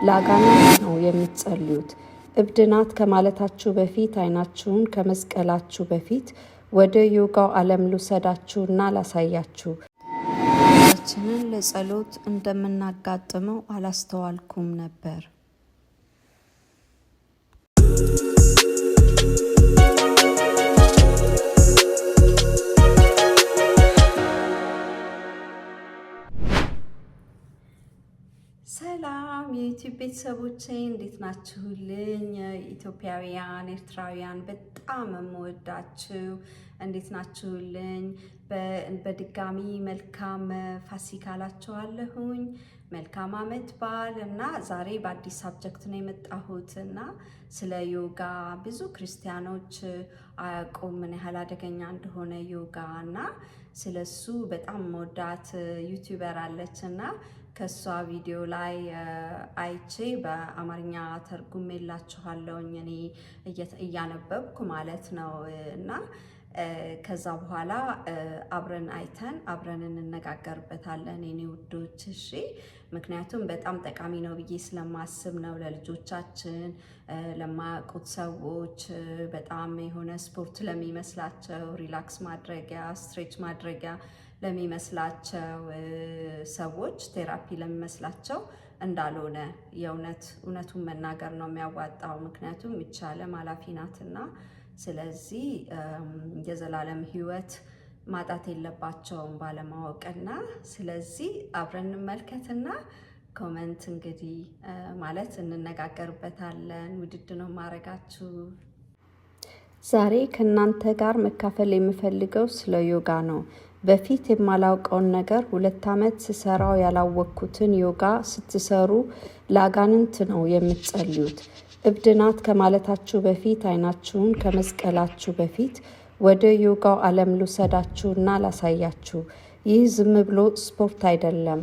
ለአጋንንት ነው የምትጸልዩት። እብድ ናት ከማለታችሁ በፊት አይናችሁን ከመስቀላችሁ በፊት ወደ ዮጋው ዓለም ልውሰዳችሁና ላሳያችሁ። ራሳችንን ለጸሎት እንደምናጋጥመው አላስተዋልኩም ነበር። ሰላም የዩቲዩብ ቤተሰቦቼ እንዴት ናችሁልኝ? ኢትዮጵያውያን ኤርትራውያን በጣም የምወዳችሁ እንዴት ናችሁልኝ? በድጋሚ መልካም ፋሲካ ላችኋለሁኝ። መልካም ዓመት በዓል እና ዛሬ በአዲስ ሳብጀክት ነው የመጣሁት እና ስለ ዮጋ ብዙ ክርስቲያኖች አያውቁም ምን ያህል አደገኛ እንደሆነ ዮጋ እና ስለሱ በጣም መወዳት ዩቲዩበር አለች እና ከሷ ቪዲዮ ላይ አይቼ በአማርኛ ተርጉሜላችኋለሁኝ እኔ እያነበብኩ ማለት ነው እና ከዛ በኋላ አብረን አይተን አብረን እንነጋገርበታለን የኔ ውዶች። እሺ ምክንያቱም በጣም ጠቃሚ ነው ብዬ ስለማስብ ነው። ለልጆቻችን ለማያውቁት ሰዎች በጣም የሆነ ስፖርት ለሚመስላቸው ሪላክስ ማድረጊያ ስትሬች ማድረጊያ ለሚመስላቸው ሰዎች ቴራፒ ለሚመስላቸው እንዳልሆነ እውነቱን መናገር ነው የሚያዋጣው። ምክንያቱም ይህች ዓለም አላፊ ናትና ስለዚህ የዘላለም ሕይወት ማጣት የለባቸውም ባለማወቅና ስለዚህ አብረን እንመልከትና ኮመንት እንግዲህ ማለት እንነጋገርበታለን። ውድድ ነው ማረጋችሁ። ዛሬ ከእናንተ ጋር መካፈል የምፈልገው ስለ ዮጋ ነው። በፊት የማላውቀውን ነገር 2 ዓመት ስሰራው ያላወቅኩትን ዮጋ ስትሰሩ ለአጋንንት ነው የምትጸልዩት። እብድ ናት ከማለታችሁ በፊት አይናችሁን ከመስቀላችሁ በፊት ወደ ዮጋው ዓለም ልውሰዳችሁና ላሳያችሁ። ይህ ዝም ብሎ ስፖርት አይደለም።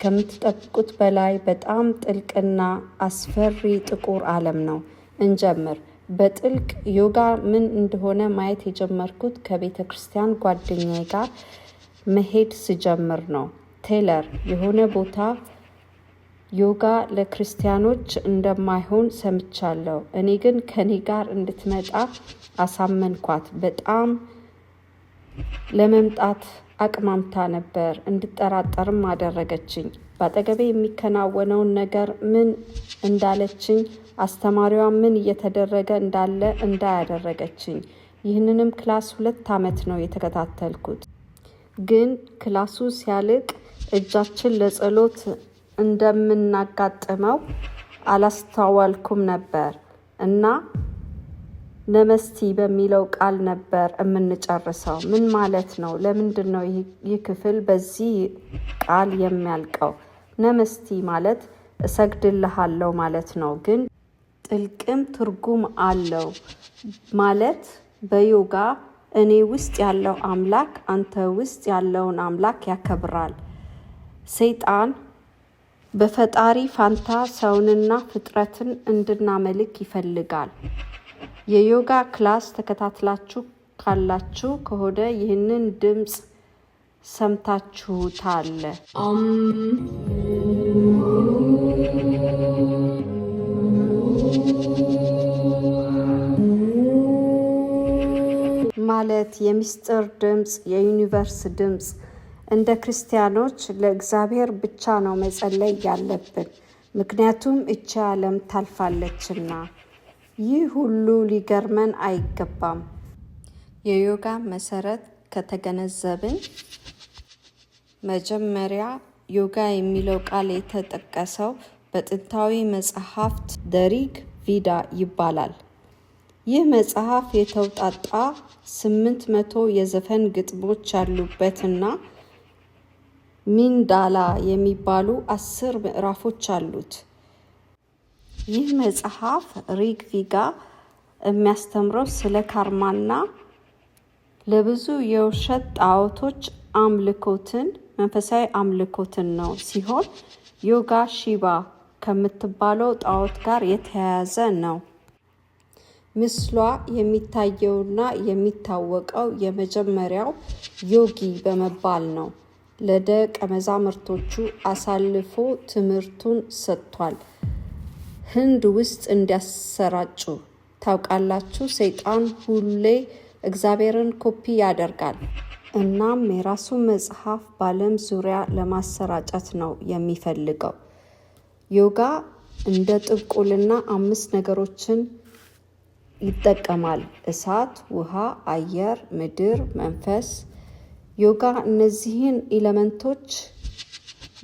ከምትጠብቁት በላይ በጣም ጥልቅና አስፈሪ ጥቁር ዓለም ነው። እንጀምር። በጥልቅ ዮጋ ምን እንደሆነ ማየት የጀመርኩት ከቤተ ክርስቲያን ጓደኛዬ ጋር መሄድ ስጀምር ነው። ቴለር የሆነ ቦታ ዮጋ ለክርስቲያኖች እንደማይሆን ሰምቻለሁ። እኔ ግን ከኔ ጋር እንድትመጣ አሳመንኳት። በጣም ለመምጣት አቅማምታ ነበር። እንድጠራጠርም አደረገችኝ። በአጠገቤ የሚከናወነውን ነገር ምን እንዳለችኝ አስተማሪዋ ምን እየተደረገ እንዳለ እንዳያደረገችኝ። ይህንንም ክላስ 2 ዓመት ነው የተከታተልኩት። ግን ክላሱ ሲያልቅ እጃችን ለጸሎት እንደምናጋጥመው አላስተዋልኩም ነበር እና ነመስቲ በሚለው ቃል ነበር የምንጨርሰው። ምን ማለት ነው? ለምንድን ነው ይህ ክፍል በዚህ ቃል የሚያልቀው? ነመስቲ ማለት እሰግድልሃለሁ ማለት ነው። ግን ጥልቅም ትርጉም አለው ማለት በዮጋ እኔ ውስጥ ያለው አምላክ አንተ ውስጥ ያለውን አምላክ ያከብራል። ሰይጣን በፈጣሪ ፋንታ ሰውንና ፍጥረትን እንድናመልክ ይፈልጋል። የዮጋ ክላስ ተከታትላችሁ ካላችሁ ከሆነ ይህንን ድምፅ ሰምታችሁታል። ማለት የሚስጥር ድምፅ፣ የዩኒቨርስ ድምፅ። እንደ ክርስቲያኖች ለእግዚአብሔር ብቻ ነው መጸለይ ያለብን፣ ምክንያቱም እቺ ዓለም ታልፋለችና። ይህ ሁሉ ሊገርመን አይገባም። የዮጋ መሰረት ከተገነዘብን መጀመሪያ ዮጋ የሚለው ቃል የተጠቀሰው በጥንታዊ መጽሐፍት ደሪግ ቪዳ ይባላል። ይህ መጽሐፍ የተውጣጣ 800 የዘፈን ግጥሞች ያሉበትና ሚንዳላ የሚባሉ 10 ምዕራፎች አሉት። ይህ መጽሐፍ ሪግ ቪጋ የሚያስተምረው ስለ ካርማና ለብዙ የውሸት ጣዖቶች አምልኮትን መንፈሳዊ አምልኮትን ነው ሲሆን ዮጋ ሺባ ከምትባለው ጣዖት ጋር የተያያዘ ነው። ምስሏ የሚታየውና የሚታወቀው የመጀመሪያው ዮጊ በመባል ነው። ለደቀ መዛሙርቶቹ አሳልፎ ትምህርቱን ሰጥቷል። ህንድ ውስጥ እንዲያሰራጩ። ታውቃላችሁ፣ ሰይጣን ሁሌ እግዚአብሔርን ኮፒ ያደርጋል። እናም የራሱ መጽሐፍ በዓለም ዙሪያ ለማሰራጨት ነው የሚፈልገው። ዮጋ እንደ ጥብቁልና 5 ነገሮችን ይጠቀማል። እሳት፣ ውሃ፣ አየር፣ ምድር፣ መንፈስ። ዮጋ እነዚህን ኤሌመንቶች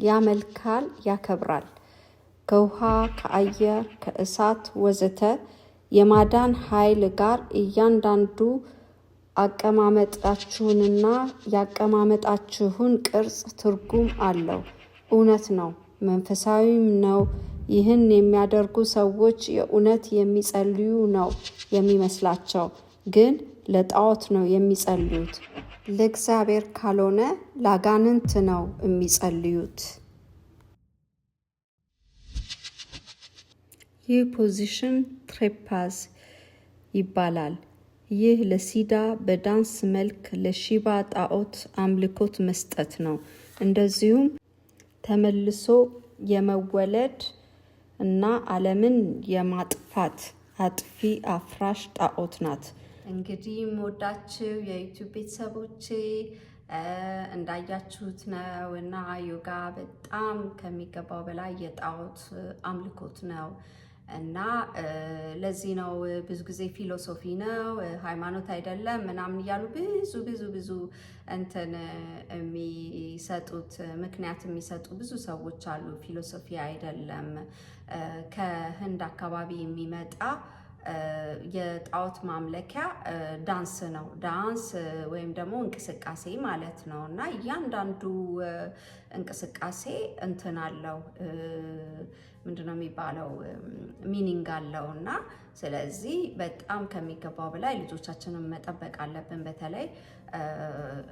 ያመልካል፣ ያከብራል። ከውሃ፣ ከአየር፣ ከእሳት ወዘተ የማዳን ኃይል ጋር እያንዳንዱ አቀማመጣችሁንና ያቀማመጣችሁን ቅርጽ ትርጉም አለው። እውነት ነው፣ መንፈሳዊም ነው። ይህን የሚያደርጉ ሰዎች የእውነት የሚጸልዩ ነው የሚመስላቸው፣ ግን ለጣዖት ነው የሚጸልዩት። ለእግዚአብሔር ካልሆነ ለአጋንንት ነው የሚጸልዩት። ይህ ፖዚሽን ትሬፓዝ ይባላል። ይህ ለሲዳ በዳንስ መልክ ለሺባ ጣዖት አምልኮት መስጠት ነው። እንደዚሁም ተመልሶ የመወለድ እና ዓለምን የማጥፋት አጥፊ አፍራሽ ጣዖት ናት። እንግዲህ የምወዳችሁ የዩቲዩብ ቤተሰቦቼ እንዳያችሁት ነው እና ዮጋ በጣም ከሚገባው በላይ የጣዖት አምልኮት ነው እና ለዚህ ነው ብዙ ጊዜ ፊሎሶፊ ነው ሃይማኖት አይደለም ምናምን እያሉ ብዙ እንትን የሚሰጡት ምክንያት የሚሰጡ ብዙ ሰዎች አሉ። ፊሎሶፊ አይደለም፣ ከህንድ አካባቢ የሚመጣ የጣዖት ማምለኪያ ዳንስ ነው። ዳንስ ወይም ደግሞ እንቅስቃሴ ማለት ነው እና እያንዳንዱ እንቅስቃሴ እንትን አለው ምንድነው የሚባለው ሚኒንግ አለው እና ስለዚህ በጣም ከሚገባው በላይ ልጆቻችንን መጠበቅ አለብን። በተለይ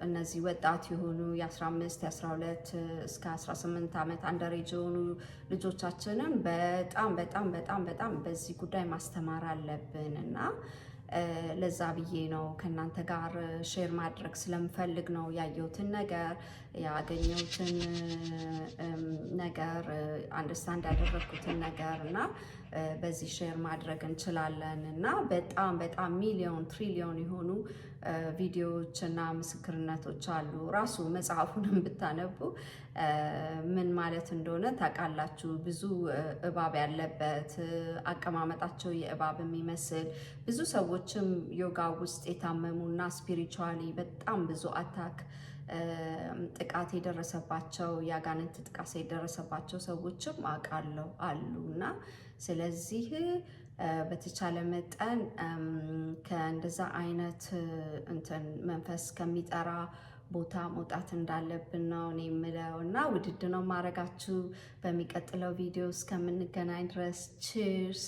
እነዚህ ወጣት የሆኑ የ15 የ12 እስከ 18 ዓመት አንደሬጅ የሆኑ ልጆቻችንን በጣም በዚህ ጉዳይ ማስተማር አለብን እና ለዛ ብዬ ነው ከእናንተ ጋር ሼር ማድረግ ስለምፈልግ ነው። ያየሁትን ነገር ያገኘሁትን ነገር አንደርስታንድ ያደረግኩትን ነገር እና በዚህ ሼር ማድረግ እንችላለን እና በጣም ሚሊዮን ትሪሊዮን የሆኑ ቪዲዮዎች እና ምስክርነቶች አሉ። ራሱ መጽሐፉንም ብታነቡ ምን ማለት እንደሆነ ታውቃላችሁ። ብዙ እባብ ያለበት አቀማመጣቸው የእባብ የሚመስል ብዙ ሰዎችም ዮጋ ውስጥ የታመሙና ስፒሪቹዋሊ በጣም ብዙ አታክ ጥቃት የደረሰባቸው የአጋንንት ጥቃት የደረሰባቸው ሰዎችም አውቃለሁ አሉ እና ስለዚህ በተቻለ መጠን ከእንደዛ አይነት እንትን መንፈስ ከሚጠራ ቦታ መውጣት እንዳለብን ነው እኔ የምለው እና ውድድ ነው ማድረጋችሁ። በሚቀጥለው ቪዲዮ እስከምንገናኝ ድረስ ቺርስ።